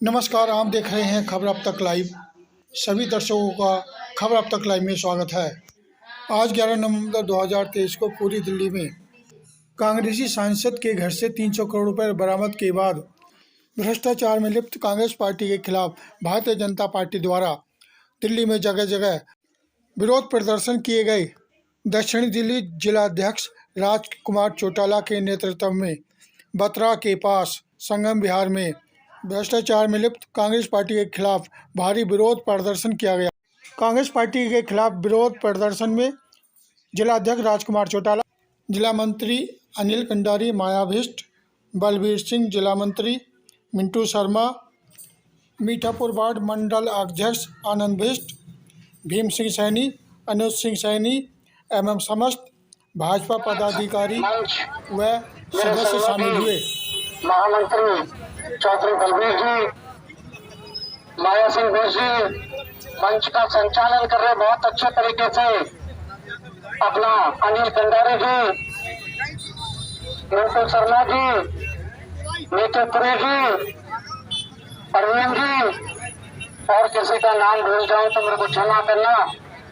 नमस्कार, आप देख रहे हैं खबर अब तक लाइव। सभी दर्शकों का खबर अब तक लाइव में स्वागत है। आज 11 नवंबर 2023 को पूरी दिल्ली में कांग्रेसी सांसद के घर से 300 करोड़ रुपए बरामद के बाद भ्रष्टाचार में लिप्त कांग्रेस पार्टी के खिलाफ भारतीय जनता पार्टी द्वारा दिल्ली में जगह जगह विरोध प्रदर्शन किए गए। दक्षिणी दिल्ली जिलाध्यक्ष राजकुमार चौटाला के नेतृत्व में बतरा के पास संगम विहार में भ्रष्टाचार में लिप्त कांग्रेस पार्टी के खिलाफ भारी विरोध प्रदर्शन किया गया। कांग्रेस पार्टी के खिलाफ विरोध प्रदर्शन में जिलाध्यक्ष राजकुमार चौटाला, जिला मंत्री अनिल कंडारी, मायाभिष्ट, बलबीर सिंह, जिला मंत्री मिंटू शर्मा, मीठापुर वार्ड मंडल अध्यक्ष आनंद बिष्ट, भीम सिंह सैनी, अनुज सिंह सैनी एवं समस्त भाजपा पदाधिकारी व सदस्य शामिल हुए। महामंत्री चौधरी बलबीर जी, माया सिंह जी मंच का संचालन कर रहे बहुत अच्छे तरीके से। अपना अनिल कंडारी जी, मिंटू शर्मा जी, मीठापुरी जी, अरविंद जी, और किसी का नाम भूल जाऊं तो मेरे को क्षमा करना,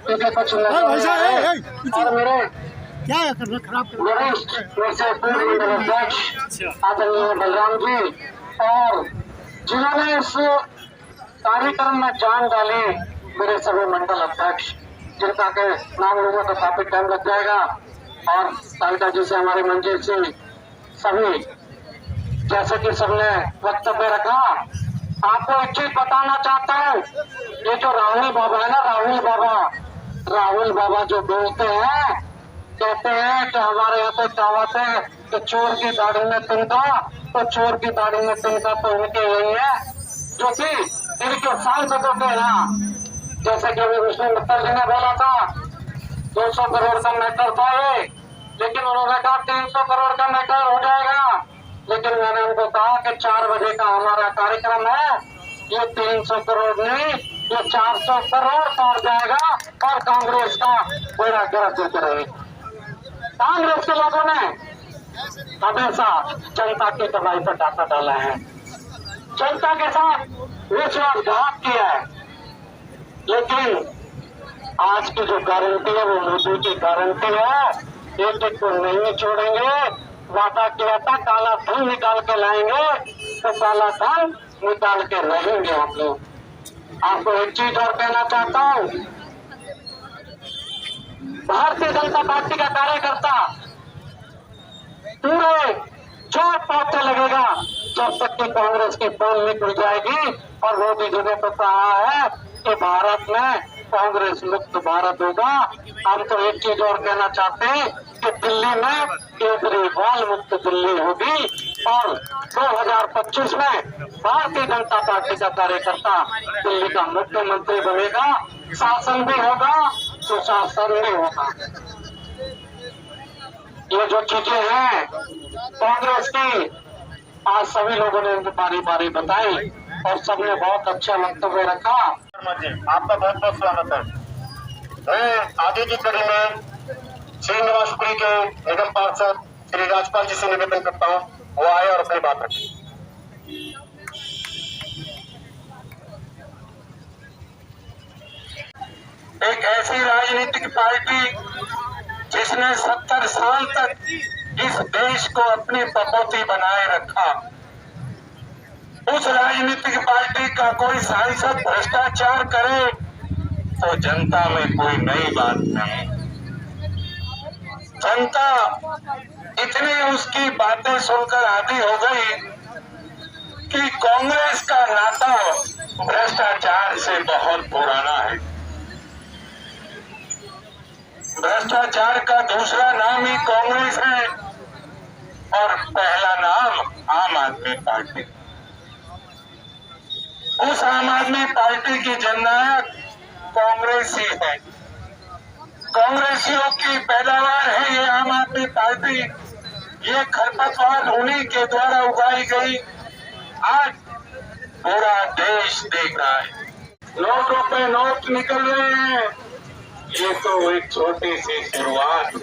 क्योंकि कुछ और मेरे वरिष्ठ में से पूर्व मंडल अध्यक्ष आदरणीय बलराम जी, और जिन्होंने इस कार्यक्रम में जान डाली मेरे सभी मंडल अध्यक्ष, जिनका के नाम लूंगा तो काफी टाइम लग जाएगा, और तालिका जी से हमारी मंजिल से सभी, जैसे कि सबने वक्तव्य रखा। आपको एक चीज बताना चाहता हूँ, ये जो राहुल बाबा है ना, राहुल बाबा जो बोलते हैं, कहते हैं कि हमारे यहाँ पे कहावत है कि चोर की दाढ़ी में तिनका, तो चोर की दाढ़ी में तिनका तो इनके यही है, जो कि इनके सांसदों के यहाँ, जैसे कि अभी विष्णु मित्तल जी ने बोला था 200 करोड़ का मैटर था ये, लेकिन उन्होंने कहा 300 करोड़ का मैटर हो जाएगा, लेकिन मैंने उनको कहा कि 4 बजे का हमारा कार्यक्रम है, ये 300 करोड़ नहीं, ये 400 करोड़ पहुंच जाएगा, और कांग्रेस का बेड़ा गर्क देते रहे। कांग्रेस के लोगों ने हमेशा जनता की कमाई पर डाका डाला है, जनता के साथ विश्वासघात किया है, लेकिन आज की जो गारंटी है वो मोदी की गारंटी है। एक को नहीं छोड़ेंगे, वादा किया था काला धन निकाल के लाएंगे, तो काला धन निकाल के रहेंगे हम लोग। आपको एक चीज और कहना चाहता हूँ, भारतीय जनता पार्टी का कार्यकर्ता पूरे जोर पहुंचने लगेगा जब तक कि कांग्रेस की पोल नहीं खुल जाएगी। और मोदी जी ने तो कहा है कि भारत में कांग्रेस मुक्त भारत होगा। हम तो एक चीज और कहना चाहते हैं कि दिल्ली में केजरीवाल मुक्त दिल्ली होगी, और 2025 में भारतीय जनता पार्टी का कार्यकर्ता दिल्ली का मुख्यमंत्री बनेगा, शासन भी होगा, सुशासन भी होगा। ये जो चीजें हैं कांग्रेस की, आज सभी लोगों ने इनको बारी बारी बताई और सबने बहुत अच्छा वक्तव्य रखा। आपका बहुत बहुत स्वागत है। मैं आगे की कड़ी में श्रीनिवासपुरी के निगम पार्षद श्री राजपाल जी से निवेदन करता हूँ, वो आए और अपनी बात रखें। एक ऐसी राजनीतिक पार्टी जिसने 70 साल तक इस देश को अपनी पपोती बनाए रखा, उस राजनीतिक पार्टी का कोई सांसद भ्रष्टाचार करे तो जनता में कोई नई बात नहीं। जनता इतनी उसकी बातें सुनकर आदी हो गई कि कांग्रेस का नाता भ्रष्टाचार से बहुत पुराना है। भ्रष्टाचार का दूसरा नाम ही कांग्रेस है और पहला नाम आम आदमी पार्टी। उस आम आदमी पार्टी की जननायक कांग्रेस ही है, कांग्रेसियों की पैदावार है ये आम आदमी पार्टी। ये खरपतवार उन्हीं के द्वारा उगाई गई, आज पूरा देश देख रहा है। नोटों पे नोट निकल रहे हैं, ये तो एक छोटी सी शुरुआत है।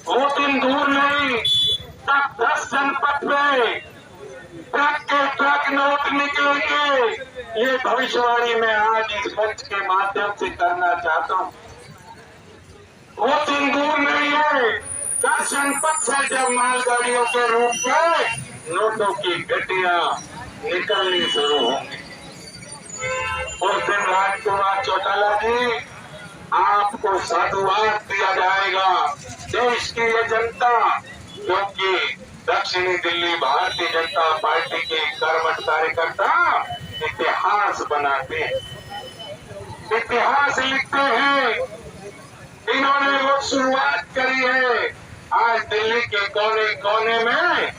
वो दिन दूर नहीं, तब 10 जनपद में ट्रक के ट्रक नोट निकलेंगे। ये भविष्यवाणी मैं आज इस मंच के माध्यम से करना चाहता हूँ। वो दिन दूर नहीं है, दस जनपद से जब मालगाड़ियों के रूप में नोटों की गड्डियां निकलनी शुरू होंगी। उस दिन राजकुमार चौटाला जी, आपको साधुवाद दिया जाएगा। देश की ये जनता, क्योंकि दक्षिणी दिल्ली भारतीय जनता पार्टी के कर्मठ कार्यकर्ता इतिहास बनाते हैं, इतिहास लिखते हैं। इन्होंने वो शुरुआत करी है। आज दिल्ली के कोने कोने में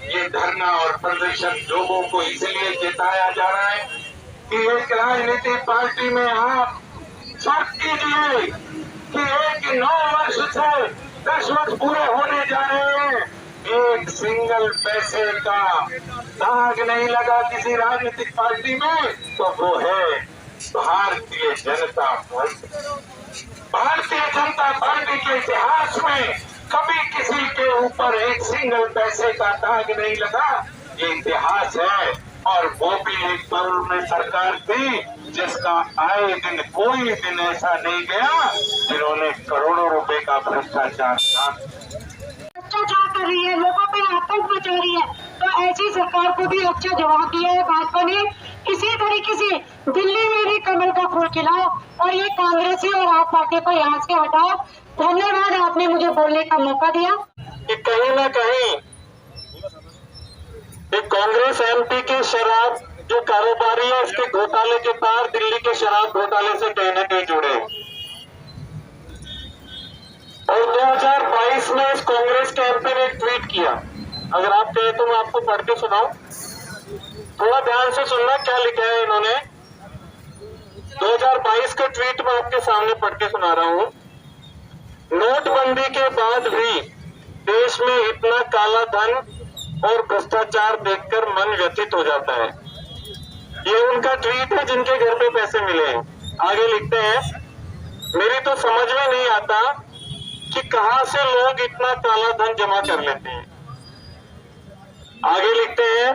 ये धरना और प्रदर्शन लोगों को इसलिए जिताया जा रहा है कि एक राजनीतिक पार्टी में आप फर्क कीजिए कि एक 9 वर्ष से 10 वर्ष पूरे होने जा रहे हैं, एक सिंगल पैसे का दाग नहीं लगा किसी राजनीतिक पार्टी में, तो वो है भारतीय जनता पार्टी। भारतीय जनता पार्टी के इतिहास में कभी किसी के ऊपर एक सिंगल पैसे का दाग नहीं लगा, ये इतिहास है। और वो भी एक दौर में सरकार थी जिसका आए दिन कोई दिन ऐसा नहीं गया जिन्होंने करोड़ों रुपए का भ्रष्टाचार कर रही है, लोगों पे आतंक मचा रही है। तो ऐसी सरकार को भी अच्छा जवाब दिया है भाजपा ने। इसी तरीके से दिल्ली में भी कमल का फूल खिलाओ और ये कांग्रेसी और आप पार्टी को यहाँ से हटाओ। धन्यवाद, आपने मुझे बोलने का मौका दिया। कि कहीं ना कहीं कांग्रेस एमपी की शराब जो कारोबारी है उसके घोटाले के पार दिल्ली के शराब घोटाले से कहीं ना कहीं जुड़े। और 2022 में इस कांग्रेस के एमपी ने एक ट्वीट किया, अगर आप कहें तो मैं आपको पढ़ के सुनाऊं, थोड़ा ध्यान से सुनना क्या लिखा है इन्होंने। 2022 के ट्वीट में आपके सामने पढ़ के सुना रहा हूं। नोटबंदी के बाद भी देश में इतना काला धन और भ्रष्टाचार देखकर मन व्यथित हो जाता है। ये उनका ट्वीट है जिनके घर पे पैसे मिले हैं। आगे लिखते हैं, मेरी तो समझ में नहीं आता कि कहां से लोग इतना काला धन जमा कर लेते हैं। आगे लिखते हैं,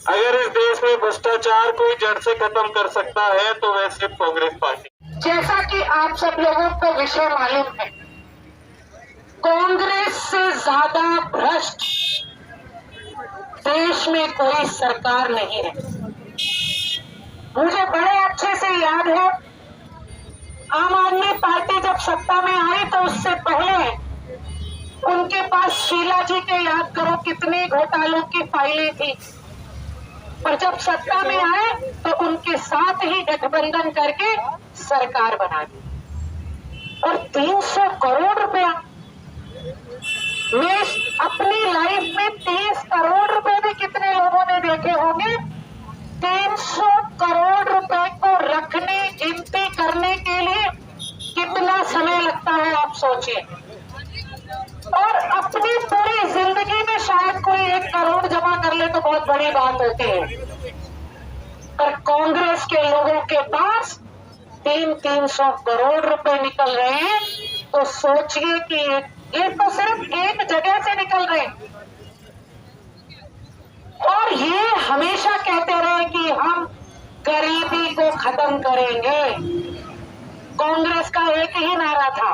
अगर इस देश में भ्रष्टाचार कोई जड़ से खत्म कर सकता है तो वह सिर्फ कांग्रेस पार्टी। जैसा कि आप सब लोगों को विषय मालूम है, कांग्रेस से ज्यादा भ्रष्ट देश में कोई सरकार नहीं है। मुझे बड़े अच्छे से याद है, आम आदमी पार्टी जब सत्ता में आई तो उससे पहले उनके पास शीला जी के याद करो कितने घोटालों की फाइलें थी, पर जब सत्ता में आए तो उनके साथ ही गठबंधन करके सरकार बना दी। और 300 करोड़ रुपया, मैं अपनी लाइफ में 30 करोड़ रुपए भी कितने लोगों ने देखे होंगे। 300 करोड़ रुपए को रखने, गिनती करने के लिए कितना समय लगता है आप सोचिए। और अपनी पूरी जिंदगी में शायद कोई 1 करोड़ जमा कर ले तो बहुत बड़ी बात होती है, पर कांग्रेस के लोगों के पास 300 करोड़ रुपए निकल रहे हैं। तो सोचिए कि ये तो सिर्फ एक जगह से निकल रहे हैं। और ये हमेशा कहते रहे कि हम गरीबी को खत्म करेंगे। कांग्रेस का एक ही नारा था,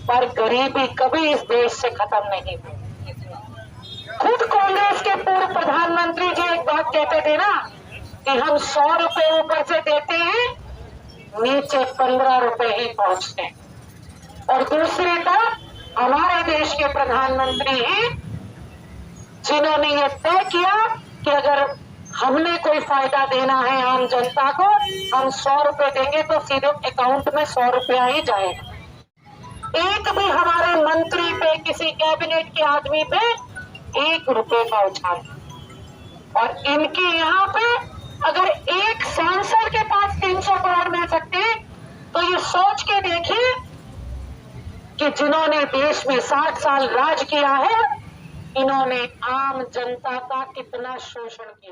पर गरीबी कभी इस देश से खत्म नहीं हुई। खुद कांग्रेस के पूर्व प्रधानमंत्री जी एक बात कहते थे ना कि हम 100 रुपए ऊपर से देते हैं, नीचे 15 रुपए ही पहुंचते हैं। और दूसरी तरफ हमारे देश के प्रधानमंत्री हैं जिन्होंने ये तय किया कि अगर हमने कोई फायदा देना है आम जनता को, हम 100 रुपए देंगे तो सीधे अकाउंट में 100 रुपया ही जाएगा। एक भी हमारे मंत्री पे, किसी कैबिनेट के आदमी पे 1 रुपए का उछाल। और इनके यहाँ पे अगर एक सांसद के पास 300 करोड़ मिल सकते हैं तो ये सोच के देखिए कि जिन्होंने देश में 60 साल राज किया है, इन्होंने आम जनता का कितना शोषण किया।